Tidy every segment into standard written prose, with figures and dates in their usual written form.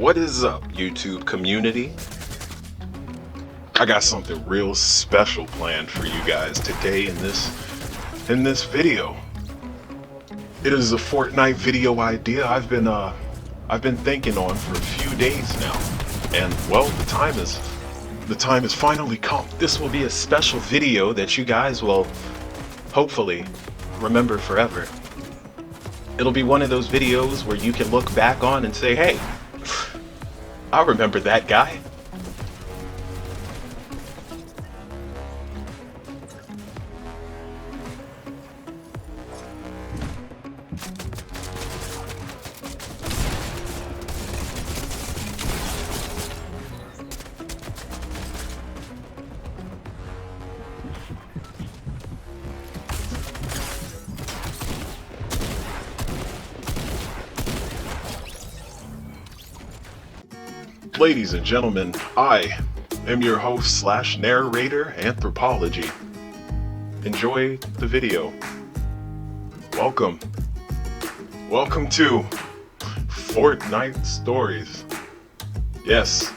What is up, YouTube community? I got something real special planned for you guys today in this video. It is a Fortnite video idea I've been thinking on for a few days now, and well, the time has finally come. This will be a special video that you guys will hopefully remember forever. It'll be one of those videos where you can look back on and say, hey, I remember that guy. Ladies and gentlemen, I am your host / narrator, Anthropology. Enjoy the video. Welcome to Fortnite Stories. Yes,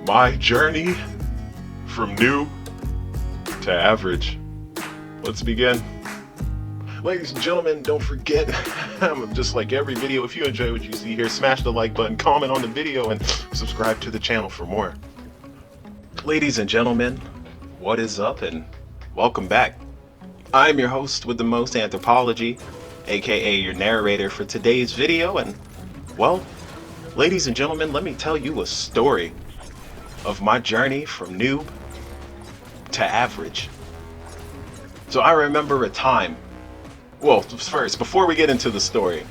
my journey from noob to average. Let's begin. Ladies and gentlemen, don't forget, just like every video, if you enjoy what you see here, smash the like button, comment on the video, and subscribe to the channel for more. Ladies and gentlemen, what is up, and welcome back. I'm your host with the most, Anthropology, aka your narrator for today's video, and well, ladies and gentlemen, let me tell you a story of my journey from noob to average. So I remember a time. Well, first, before we get into the story,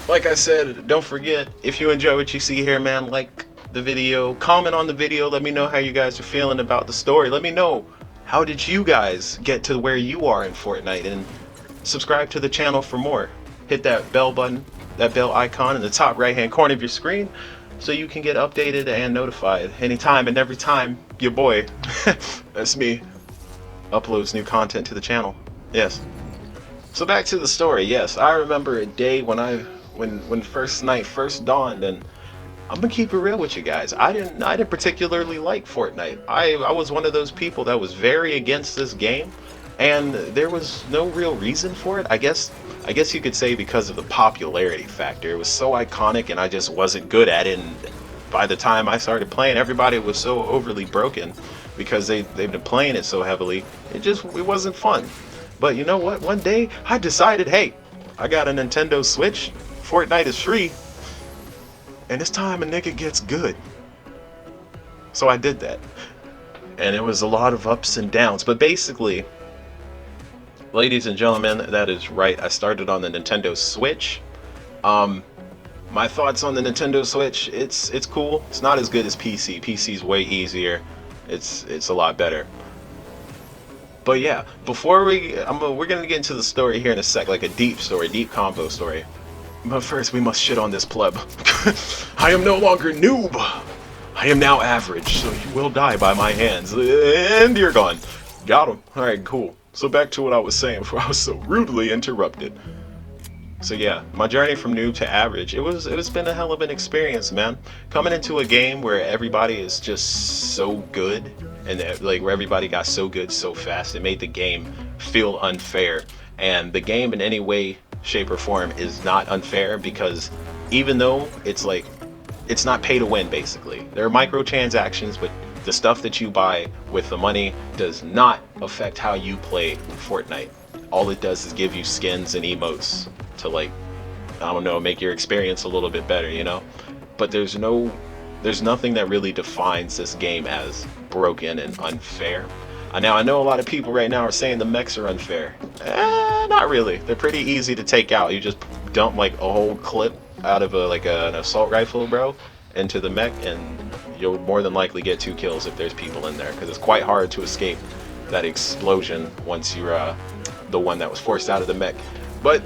like I said, don't forget, if you enjoy what you see here, man, like the video, comment on the video, let me know how you guys are feeling about the story. Let me know, how did you guys get to where you are in Fortnite, and subscribe to the channel for more. Hit that bell button, that bell icon in the top right hand corner of your screen, so you can get updated and notified anytime and every time your boy, that's me, uploads new content to the channel. Yes. So back to the story. Yes, I remember a day when first night first dawned, and I'm gonna keep it real with you guys. I didn't particularly like Fortnite. I was one of those people that was very against this game, and there was no real reason for it. I guess you could say because of the popularity factor. It was so iconic, and I just wasn't good at it. And by the time I started playing, everybody was so overly broken because they've been playing it so heavily. It wasn't fun. But you know what? One day I decided, hey, I got a Nintendo Switch. Fortnite is free. And it's time a nigga gets good. So I did that. And it was a lot of ups and downs. But basically, ladies and gentlemen, that is right. I started on the Nintendo Switch. My thoughts on the Nintendo Switch, it's cool. It's not as good as PC. PC's way easier. It's a lot better. But yeah, before we're gonna get into the story here in a sec, like a deep story, deep combo story. But first, we must shit on this pleb. I am no longer noob. I am now average, so you will die by my hands. And you're gone. Got him. All right, cool. So back to what I was saying before I was so rudely interrupted. So yeah, my journey from noob to average, it's been a hell of an experience, man. Coming into a game where everybody is just so good, and like where everybody got so good so fast, it made the game feel unfair. And the game in any way, shape, or form is not unfair, because even though it's not pay to win, basically. There are microtransactions, but the stuff that you buy with the money does not affect how you play Fortnite. All it does is give you skins and emotes to, like, I don't know, make your experience a little bit better, you know? But there's nothing that really defines this game as broken and unfair. Now, I know a lot of people right now are saying the mechs are unfair. Not really. They're pretty easy to take out. You just dump like a whole clip out of an assault rifle, bro, into the mech, and you'll more than likely get 2 kills if there's people in there, because it's quite hard to escape that explosion once you're the one that was forced out of the mech. But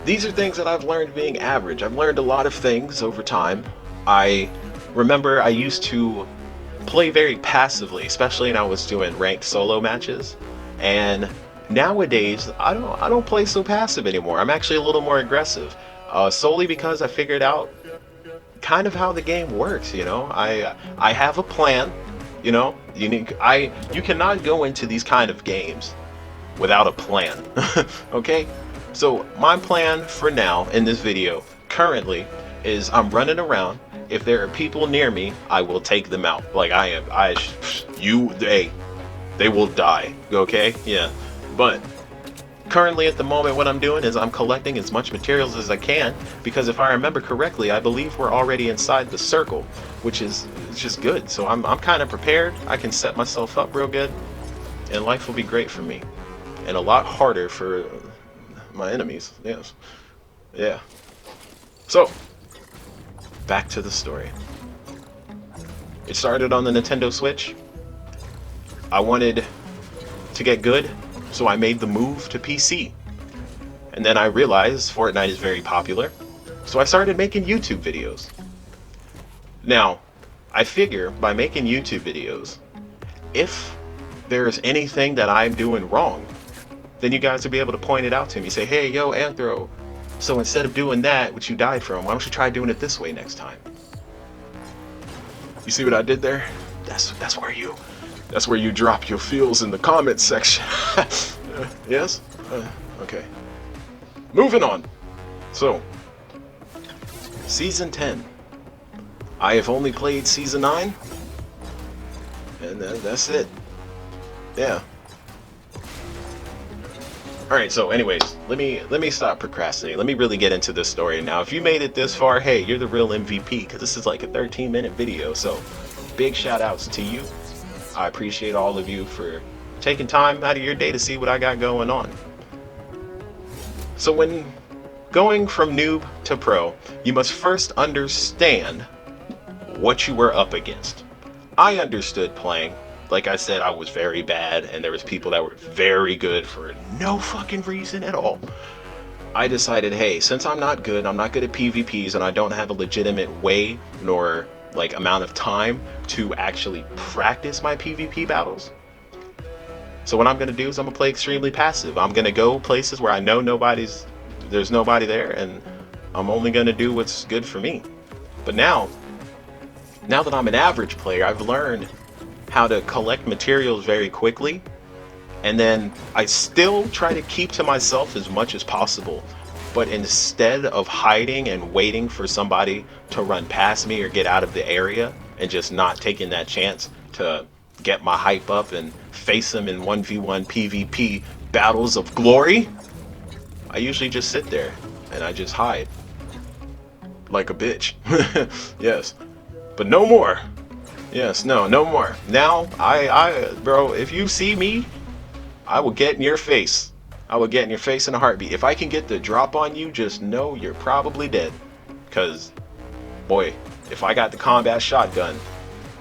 these are things that I've learned being average. I've learned a lot of things over time. I remember I used to play very passively, especially when I was doing ranked solo matches, and nowadays I don't play so passive anymore. I'm actually a little more aggressive. solely because I figured out kind of how the game works. You know, I have a plan. You know, you cannot go into these kind of games without a plan. Okay, so my plan for now in this video currently is I'm running around. If there are people near me, I will take them out. Like they will die. Okay, yeah, but currently at the moment what I'm doing is I'm collecting as much materials as I can, because if I remember correctly, I believe we're already inside the circle, which is just good. So I'm kind of prepared. I can set myself up real good, and life will be great for me, and a lot harder for my enemies. Yes, yeah. So back to the story. It started on the Nintendo Switch. I wanted to get good, so I made the move to PC. And then I realized Fortnite is very popular, so I started making YouTube videos. Now, I figure by making YouTube videos, if there's anything that I'm doing wrong, then you guys will be able to point it out to me. Say, hey, yo, Anthro, so instead of doing that, which you died from, why don't you try doing it this way next time? You see what I did there? That's where you drop your feels in the comments section. Yes? Okay. Moving on. So, Season 10. I have only played Season 9. And that's it. Yeah. Alright, so anyways, let me stop procrastinating. Let me really get into this story. Now, if you made it this far, hey, you're the real MVP, because this is like a 13-minute video. So, big shout outs to you. I appreciate all of you for taking time out of your day to see what I got going on. So when going from noob to pro, you must first understand what you were up against. I understood playing. Like I said, I was very bad, and there was people that were very good for no fucking reason at all. I decided, hey, since I'm not good at PvPs, and I don't have a legitimate way nor like amount of time to actually practice my PvP battles. So what I'm gonna do is I'm gonna play extremely passive. I'm gonna go places where I know there's nobody there, and I'm only gonna do what's good for me. But now that I'm an average player, I've learned how to collect materials very quickly, and then I still try to keep to myself as much as possible. But instead of hiding and waiting for somebody to run past me or get out of the area and just not taking that chance to get my hype up and face them in 1v1 PvP battles of glory, I usually just sit there and I just hide like a bitch. Yes, but no more. Yes, no more. Now, bro, if you see me, I will get in your face. I will get in your face in a heartbeat. If I can get the drop on you, just know you're probably dead. Because, boy, if I got the combat shotgun,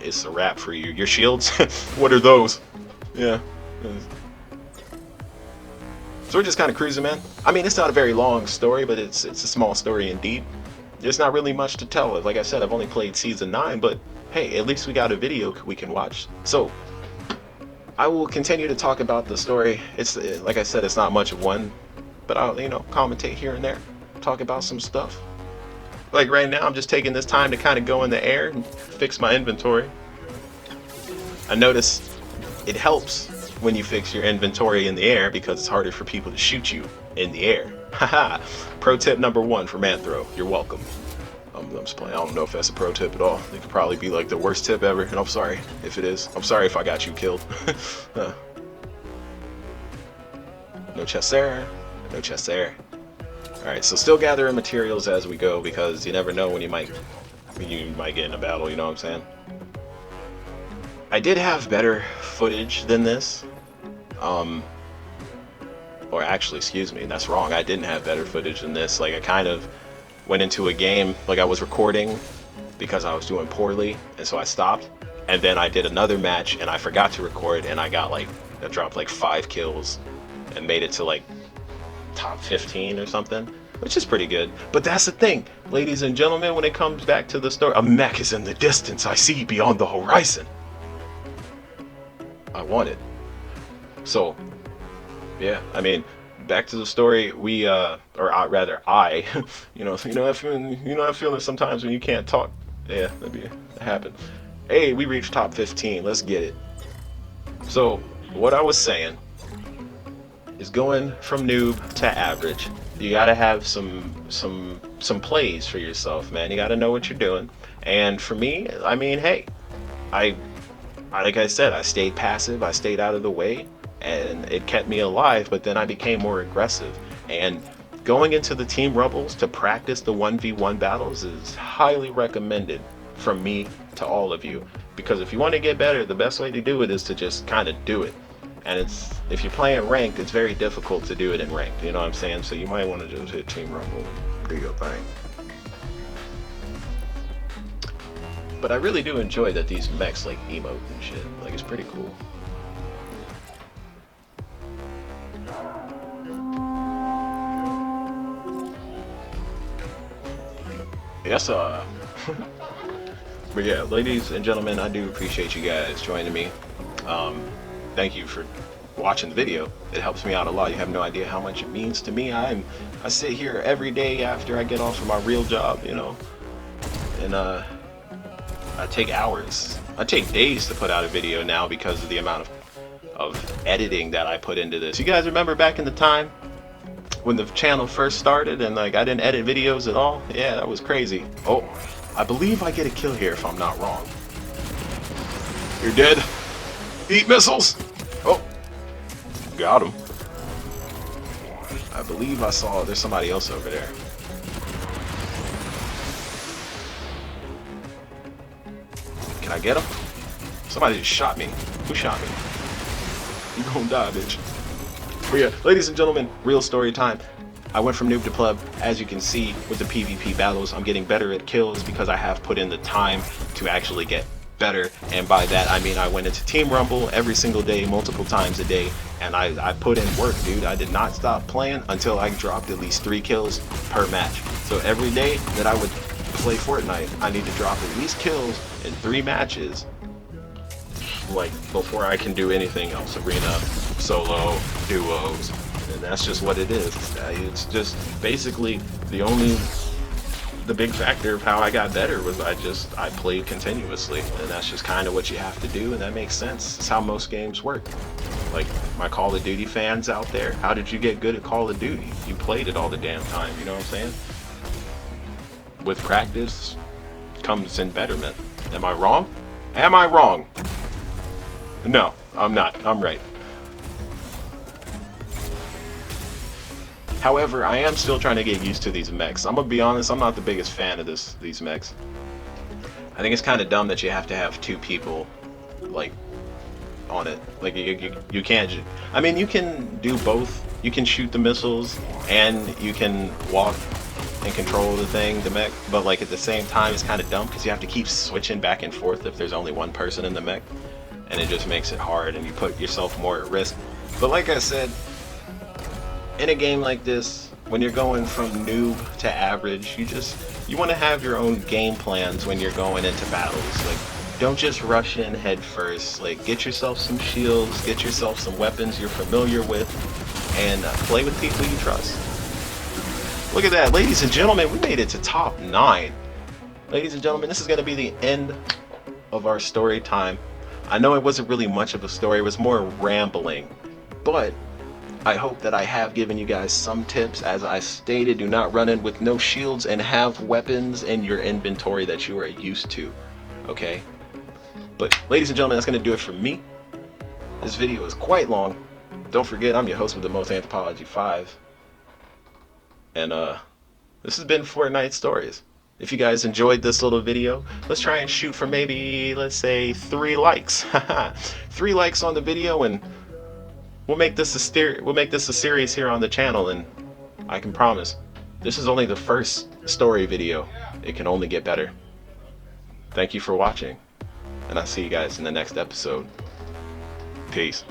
it's a wrap for you. Your shields, what are those? Yeah. So we're just kind of cruising, man. I mean, it's not a very long story, but it's a small story indeed. There's not really much to tell. Like I said, I've only played Season 9, but hey, at least we got a video we can watch. So, I will continue to talk about the story. It's like I said, it's not much of one, but I'll commentate here and there, talk about some stuff. Like right now, I'm just taking this time to kind of go in the air and fix my inventory. I noticed it helps when you fix your inventory in the air because it's harder for people to shoot you in the air. Haha. Pro tip number 1 from Anthro. You're welcome. I'm just playing. I don't know if that's a pro tip at all. It could probably be like the worst tip ever, and I'm sorry if it is. I'm sorry if I got you killed. No chest there. No chest there. Alright, so still gathering materials as we go, because you never know when you might get in a battle, you know what I'm saying? I did have better footage than this. Or actually, excuse me, that's wrong. I didn't have better footage than this. Like, I kind of went into a game, like I was recording because I was doing poorly, and so I stopped. And then I did another match, and I forgot to record, and I dropped like 5 kills and made it to like top 15 or something, which is pretty good. But that's the thing, ladies and gentlemen, when it comes back to the story, a mech is in the distance, I see beyond the horizon. I want it. So, yeah, I mean, back to the story. Rather I, that feeling sometimes when you can't talk. Yeah, that happened. Hey, we reached top 15. Let's get it. So what I was saying is going from noob to average. You gotta have some plays for yourself, man. You gotta know what you're doing. And for me, I mean, hey, like I said, I stayed passive. I stayed out of the way, and it kept me alive. But then I became more aggressive. And going into the Team Rumbles to practice the 1v1 battles is highly recommended from me to all of you. Because if you want to get better, the best way to do it is to just kind of do it. And if you're playing ranked, it's very difficult to do it in ranked. You know what I'm saying? So you might want to just hit Team Rumble, do your thing. But I really do enjoy that these mechs like emote and shit. Like, it's pretty cool. Yes, but yeah, ladies and gentlemen, I do appreciate you guys joining me. Thank you for watching the video. It helps me out a lot. You have no idea how much it means to me. I sit here every day after I get off of my real job, you know, and I take hours. I take days to put out a video now because of the amount of editing that I put into this. You guys remember back in the time when the channel first started and like I didn't edit videos at all? Yeah, that was crazy. Oh, I believe I get a kill here if I'm not wrong. You're dead. Eat missiles. Oh, got him. I believe I saw there's somebody else over there. Can I get him? Somebody just shot me. Who shot me? You gonna die, bitch. But yeah, ladies and gentlemen, real story time. I went from noob to pleb. As you can see with the PvP battles, I'm getting better at kills because I have put in the time to actually get better. And by that, I mean I went into Team Rumble every single day, multiple times a day. And I put in work, dude. I did not stop playing until I dropped at least 3 kills per match. So every day that I would play Fortnite, I need to drop at least kills in 3 matches, like before I can do anything else. Arena, solo, duos, and that's just what it is. It's just basically the big factor of how I got better was I played continuously, and that's just kind of what you have to do, and that makes sense. It's how most games work. Like my Call of Duty fans out there, how did you get good at Call of Duty? You played it all the damn time, you know what I'm saying? With practice comes in betterment. Am I wrong? Am I wrong? No, I'm not. I'm right. However, I am still trying to get used to these mechs. I'm gonna be honest, I'm not the biggest fan of these mechs. I think it's kind of dumb that you have to have 2 people, like, on it. Like, you can't. I mean, you can do both. You can shoot the missiles, and you can walk and control the thing, the mech, but like at the same time it's kind of dumb because you have to keep switching back and forth if there's only one person in the mech, and it just makes it hard and you put yourself more at risk. But like I said, in a game like this, when you're going from noob to average, you want to have your own game plans when you're going into battles. Like, don't just rush in head first. Like, get yourself some shields, get yourself some weapons you're familiar with, and play with people you trust. Look at that, ladies and gentlemen, we made it to top 9. Ladies and gentlemen, this is going to be the end of our story time. I know it wasn't really much of a story, it was more rambling, but I hope that I have given you guys some tips. As I stated, do not run in with no shields and have weapons in your inventory that you are used to, okay? But ladies and gentlemen, that's going to do it for me. This video is quite long. Don't forget, I'm your host with the most, Anthropology 5. And this has been Fortnite Stories. If you guys enjoyed this little video, let's try and shoot for maybe, let's say, 3 likes. 3 likes on the video, and we'll make this a series here on the channel. And I can promise, this is only the first story video. It can only get better. Thank you for watching, and I'll see you guys in the next episode. Peace.